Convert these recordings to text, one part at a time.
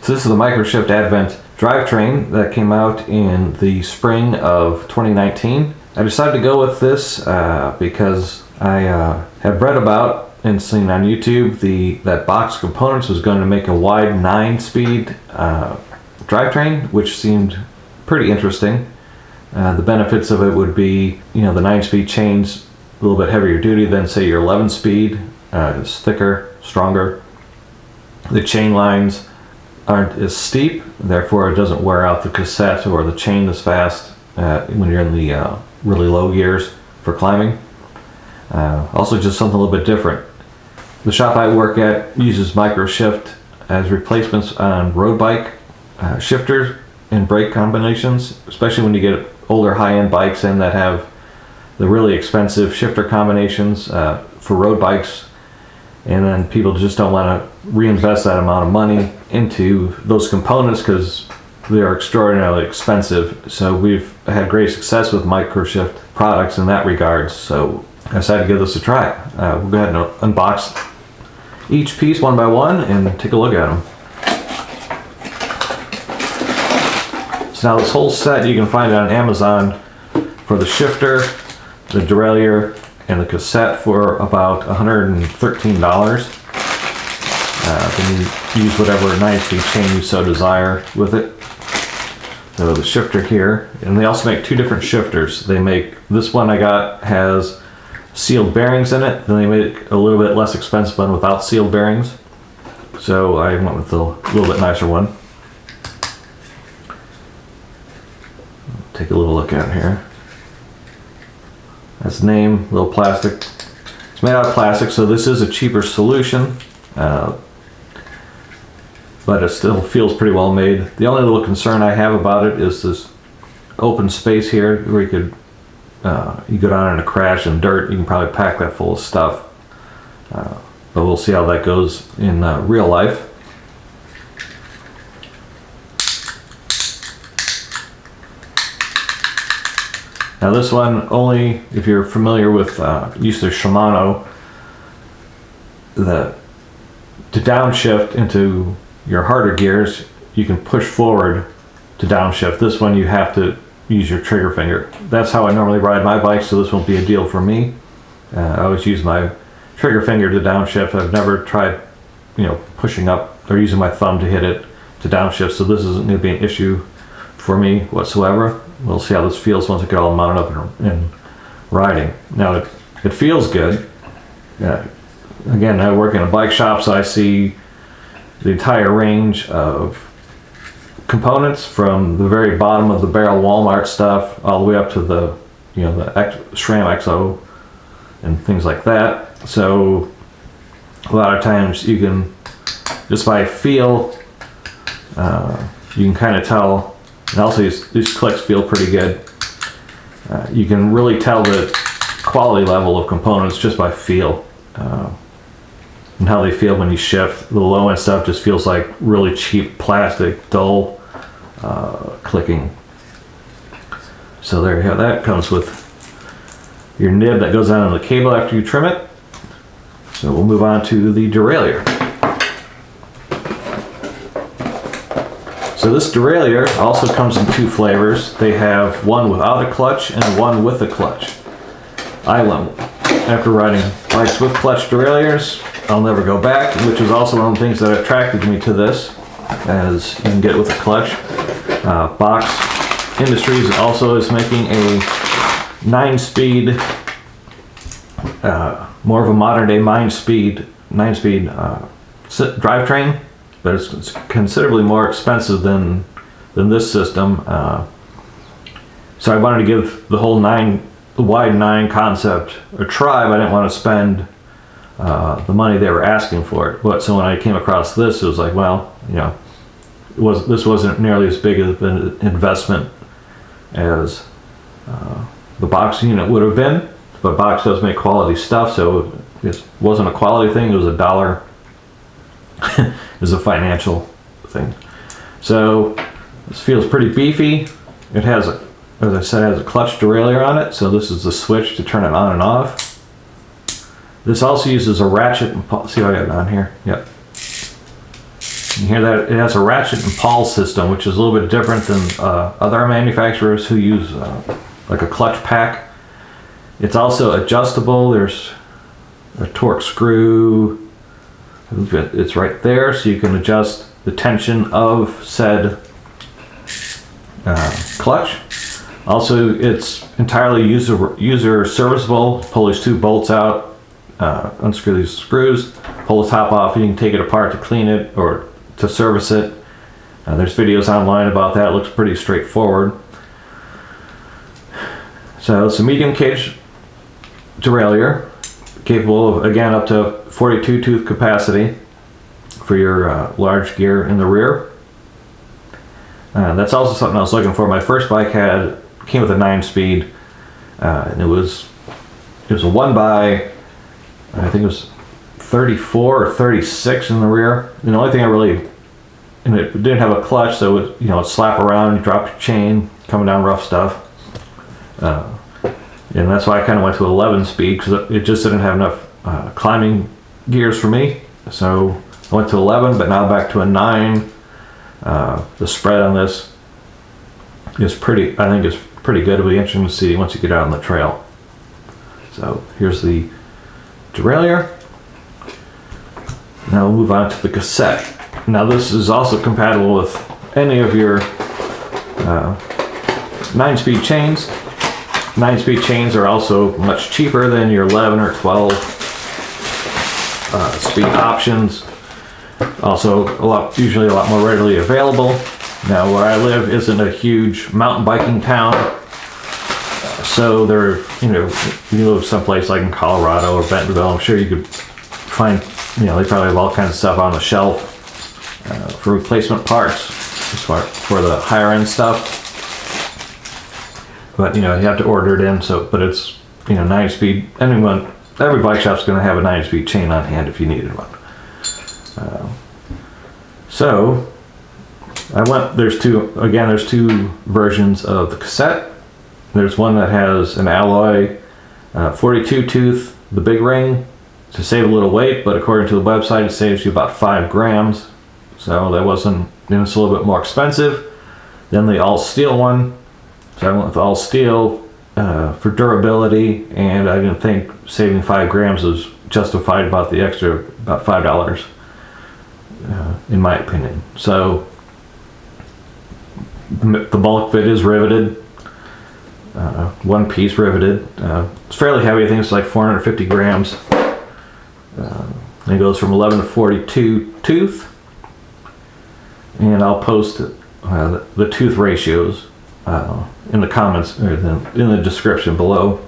So this is the Microshift Advent drivetrain that came out in the spring of 2019. I decided to go with this because I have read about and seen on YouTube that Box Components was going to make a wide 9-speed drivetrain, which seemed pretty interesting. The benefits of it would be, the 9-speed chain's a little bit heavier duty than say your 11-speed. It's thicker, stronger. The chain lines aren't as steep, therefore it doesn't wear out the cassette or the chain as fast when you're in the really low gears for climbing. Also just something a little bit different. The shop I work at uses Microshift as replacements on road bike shifters and brake combinations, especially when you get older high-end bikes in that have the really expensive shifter combinations for road bikes, and then people just don't want to reinvest that amount of money into those components because they are extraordinarily expensive. So we've had great success with Microshift products in that regard, so I decided to give this a try. We'll go ahead and unbox each piece one by one and take a look at them. So now this whole set you can find on Amazon for the shifter, the derailleur, and the cassette for about $113. Then you use whatever 9-speed chain you so desire with it. So the shifter here, and they also make two different shifters. They make, this one I got has sealed bearings in it, then they make a little bit less expensive one without sealed bearings. So I went with the little bit nicer one. Take a little look at it here. That's the name, little plastic. It's made out of plastic, so this is a cheaper solution, but it still feels pretty well made. The only little concern I have about it is this open space here where you could, you go down in a crash and dirt, you can probably pack that full of stuff. But we'll see how that goes in real life. Now this one, only if you're familiar with use of Shimano, to downshift into your harder gears, you can push forward to downshift. This one you have to use your trigger finger. That's how I normally ride my bike, so this won't be a deal for me. I always use my trigger finger to downshift. I've never tried, pushing up or using my thumb to hit it to downshift, so this isn't going to be an issue for me whatsoever. We'll see how this feels once I get all mounted up and riding. Now it feels good. Again, I work in a bike shop, so I see the entire range of components from the very bottom of the barrel Walmart stuff all the way up to the SRAM XO and things like that. So a lot of times you can, just by feel, you can kind of tell. And also these clicks feel pretty good. You can really tell the quality level of components just by feel and how they feel when you shift. The low end stuff just feels like really cheap plastic, dull clicking. So there you have that. Comes with your nib that goes on the cable after you trim it. So we'll move on to the derailleur. So this derailleur also comes in two flavors. They have one without a clutch and one with a clutch. After riding bikes with clutch derailleurs, I'll never go back, which is also one of the things that attracted me to this, as you can get it with a clutch. Box Industries also is making a 9-speed, more of a modern day 9-speed drivetrain. But it's considerably more expensive than this system. So I wanted to give the whole wide 9 concept a try, but I didn't want to spend the money they were asking for it. But so when I came across this, it was like, well, this wasn't nearly as big of an investment as the Box unit would have been. But Box does make quality stuff, so it wasn't a quality thing. It was $1. Is a financial thing. So this feels pretty beefy. It has, as I said, has a clutch derailleur on it, so this is the switch to turn it on and off. This also uses a ratchet and see how I got it on here. Yep. You hear that? It has a ratchet and pawls system, which is a little bit different than other manufacturers who use like a clutch pack. It's also adjustable. There's a torque screw. It's right there, so you can adjust the tension of said clutch. Also, it's entirely user serviceable. Pull these 2 bolts out, unscrew these screws, pull the top off, and you can take it apart to clean it or to service it. There's videos online about that. It looks pretty straightforward. So it's a medium cage derailleur, capable of, again, up to 42 tooth capacity for your large gear in the rear. That's also something I was looking for. My first bike came with a 9-speed, and it was a 1 by, I think it was 34 or 36 in the rear. And the only thing and it didn't have a clutch, so it would, it'd slap around, you drop your chain, coming down rough stuff. And that's why I kind of went to 11 speed, because it just didn't have enough climbing gears for me. So I went to 11, but now back to a 9. The spread on this is pretty, I think it's pretty good. It'll be interesting to see once you get out on the trail. So here's the derailleur. Now we'll move on to the cassette. Now this is also compatible with any of your 9-speed chains. 9-speed chains are also much cheaper than your 11 or 12 speed options. Also, usually a lot more readily available. Now, where I live isn't a huge mountain biking town, so if you live someplace like in Colorado or Bentonville, I'm sure you could find, they probably have all kinds of stuff on the shelf for replacement parts for the higher end stuff. But you have to order it in. But it's 9-speed. Every bike shop's going to have a 9-speed chain on hand if you needed one. So there's two versions of the cassette. There's one that has an alloy 42 tooth, the big ring, to save a little weight, but according to the website it saves you about 5 grams. So it's a little bit more expensive than the all steel one. So I went with all steel for durability, and I didn't think saving 5 grams was justified about the extra, about $5. In my opinion. So the bulk of it is riveted, one piece riveted. It's fairly heavy. I think it's like 450 grams. And it goes from 11 to 42 tooth. And I'll post the tooth ratios in the comments or in the description below.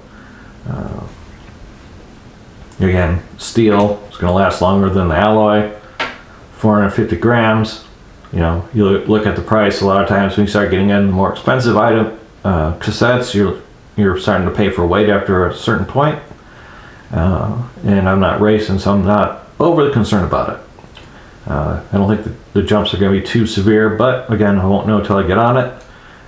Again, steel. It's going to last longer than the alloy. 450 grams. You look at the price. A lot of times when you start getting into more expensive cassettes, you're starting to pay for weight after a certain point. And I'm not racing, so I'm not overly concerned about it. I don't think the jumps are going to be too severe, but again, I won't know until I get on it.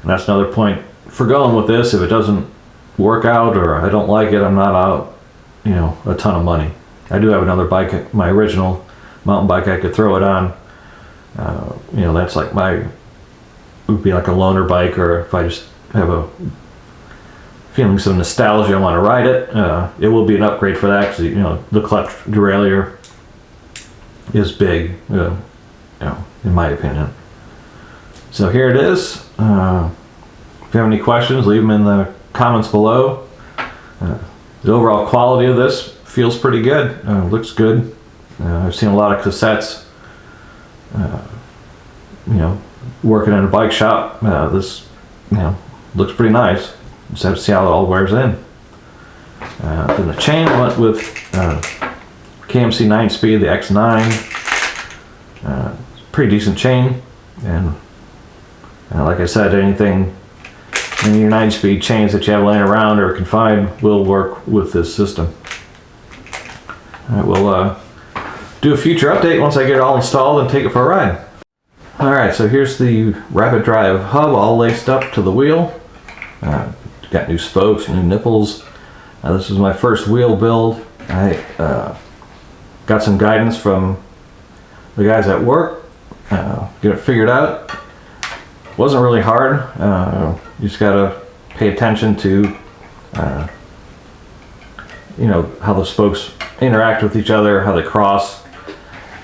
And that's another point for going with this. If it doesn't work out or I don't like it, I'm not out, a ton of money. I do have another bike, my original mountain bike I could throw it on. That's like would be like a loaner bike, or if I just have a feeling some nostalgia, I want to ride it. It will be an upgrade for that, because the clutch derailleur is big, in my opinion. So here it is. If you have any questions, leave them in the comments below. The overall quality of this feels pretty good. Looks good. I've seen a lot of cassettes, working in a bike shop. This, looks pretty nice. Just have to see how it all wears in. Then the chain went with KMC 9-speed, the X9. Pretty decent chain, and like I said, any of your 9-speed chains that you have laying around or can find will work with this system. Alright, we'll do a future update once I get it all installed and take it for a ride. Alright, so here's the Rapid Drive hub all laced up to the wheel. Got new spokes, new nipples. This is my first wheel build. I got some guidance from the guys at work get it figured out. Wasn't really hard. You just gotta pay attention to you know, how the spokes interact with each other, how they cross,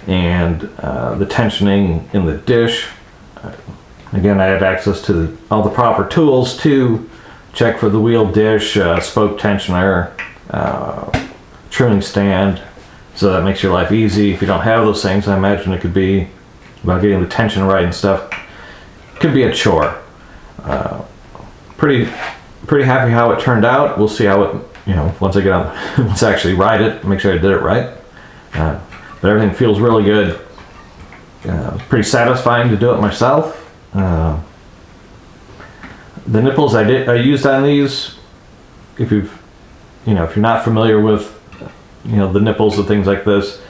and the tensioning in the dish. Again, I had access to all the proper tools to check for the wheel dish, spoke tensioner, trimming stand, so that makes your life easy. If you don't have those things, I imagine it could be about getting the tension right and stuff. Could be a chore. Pretty happy how it turned out. We'll see how it, you know, once I get on, once I actually ride it, make sure I did it right. But everything feels really good. It's pretty satisfying to do it myself. The nipples I used on these, if you're not familiar with, you know, the nipples and things like this,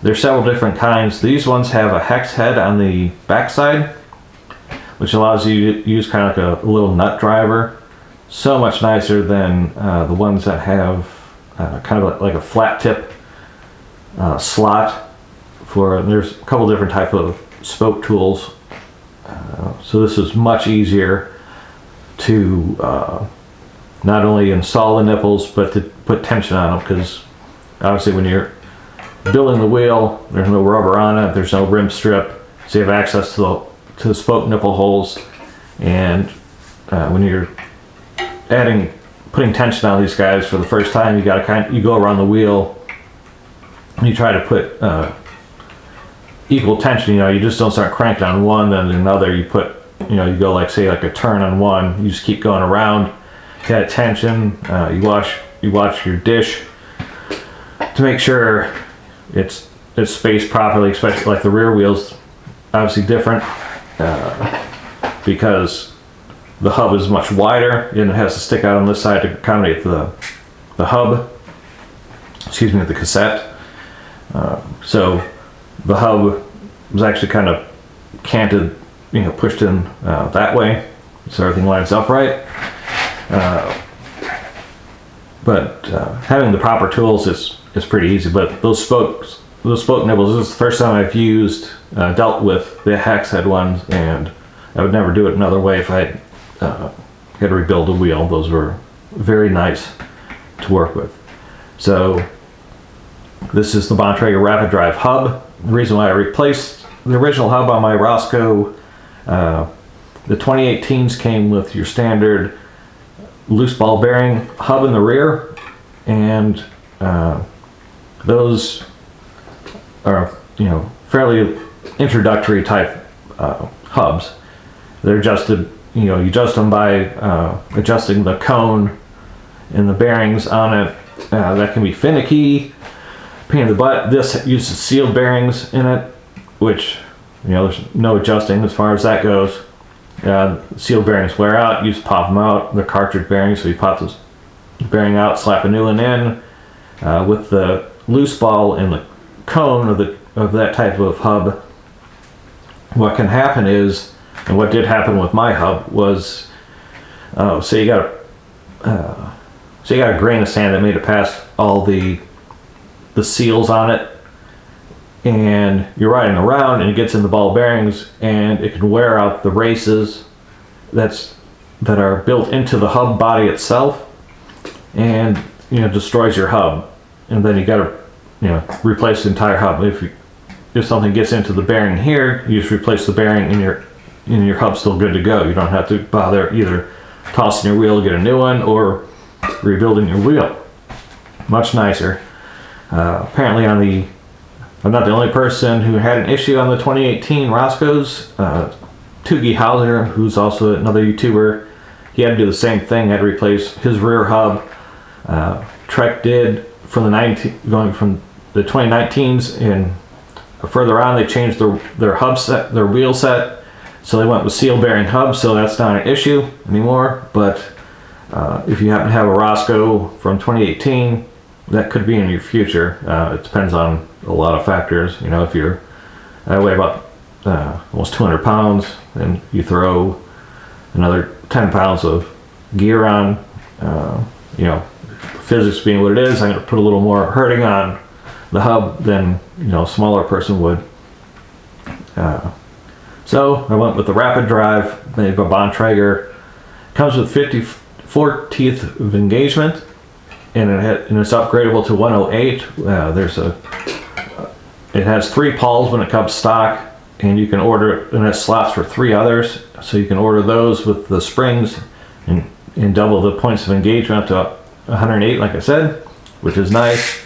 there's several different kinds. These ones have a hex head on the backside, which allows you to use kind of like a little nut driver. So much nicer than the ones that have kind of like a flat tip slot for. There's a couple different type of spoke tools. So this is much easier to not only install the nipples, but to put tension on them, because obviously when you're building the wheel, there's no rubber on it, there's no rim strip, so you have access to the spoke nipple holes. And when you're putting tension on these guys for the first time, you go around the wheel and you try to put equal tension. You know, you just don't start cranking on one then another. You put, you know, you go like, say, like a turn on one, you just keep going around, get tension. You watch your dish to make sure it's spaced properly, especially like the rear wheels, obviously different because the hub is much wider and it has to stick out on this side to accommodate the hub, excuse me, the cassette. So the hub was actually kind of canted, you know, pushed in that way, so everything lines up right. But having the proper tools is pretty easy. But those spoke nibbles, this is the first time I've dealt with the hex head ones, and I would never do it another way if I had to rebuild a wheel. Those were very nice to work with. So this is the Bontrager Rapid Drive hub. The reason why I replaced the original hub on my Roscoe, the 2018s came with your standard loose ball bearing hub in the rear, and those are, you know, fairly introductory type hubs. They're adjusted, you know, you adjust them by adjusting the cone and the bearings on it. That can be finicky, pain in the butt. This uses sealed bearings in it, which, you know, there's no adjusting as far as that goes. Sealed bearings wear out, you just pop them out. They're cartridge bearings, so you pop this bearing out, slap a new one in. With the loose ball and the cone of that type of hub, what can happen is, and what did happen with my hub was, so you got a grain of sand that made it past all the seals on it, and you're riding around and it gets in the ball bearings and it can wear out the races that are built into the hub body itself, and, you know, destroys your hub. And then you got to, you know, replace the entire hub. If something gets into the bearing here, you just replace the bearing and your hub's still good to go. You don't have to bother either tossing your wheel to get a new one or rebuilding your wheel. Much nicer. Apparently I'm not the only person who had an issue on the 2018 Roscoes. Toogie Hauser, who's also another YouTuber, he had to do the same thing, had to replace his rear hub. Trek did going from the 2019s and further on, they changed their hub set, their wheel set, so they went with seal bearing hubs, so that's not an issue anymore. But if you happen to have a Roscoe from 2018, that could be in your future. It depends on a lot of factors. You know, if I weigh about almost 200 pounds and you throw another 10 pounds of gear on, you know, physics being what it is, I'm going to put a little more hurting on the hub than, you know, a smaller person would. So I went with the Rapid Drive made by Bontrager. Comes with 54 teeth of engagement, and it's upgradable to 108. It has 3 pawls when it comes stock, and you can order it, and it slots for 3 others. So you can order those with the springs and double the points of engagement up to 108, like I said, which is nice.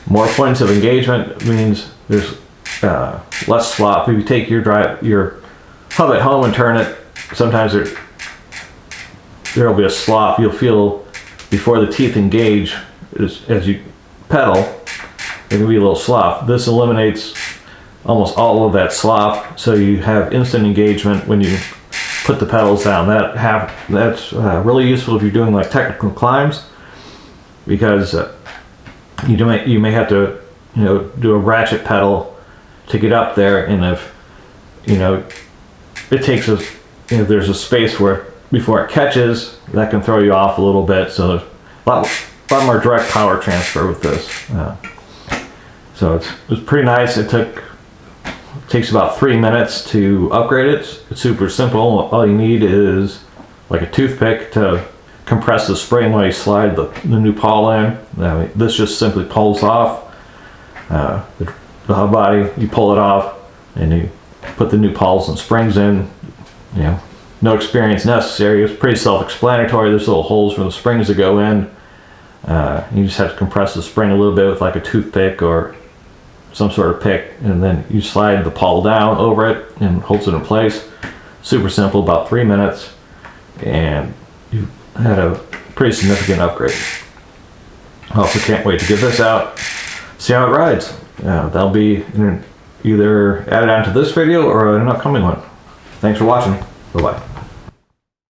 More points of engagement means there's less slop. If you take your hub at home and turn it, sometimes there'll be a slop. You'll feel before the teeth engage as you pedal, there can be a little slop. This eliminates almost all of that slop, so you have instant engagement when you put the pedals down. That's really useful if you're doing like technical climbs, because you may have to do a ratchet pedal to get up there, and if it takes there's a space where before it catches, that can throw you off a little bit. So there's a lot more direct power transfer with this. So it's pretty nice. It takes about 3 minutes to upgrade it. It's super simple. All you need is like a toothpick to compress the spring while you slide the new pawl in. This just simply pulls off the hub body. You pull it off and you put the new pawls and springs in. No experience necessary. It's pretty self-explanatory. There's little holes for the springs to go in. You just have to compress the spring a little bit with like a toothpick or some sort of pick, and then you slide the pawl down over it and holds it in place. Super simple, about 3 minutes, and you had a pretty significant upgrade. I also can't wait to get this out, see how it rides. That'll be either added onto this video or an upcoming one. Thanks for watching. Bye-bye.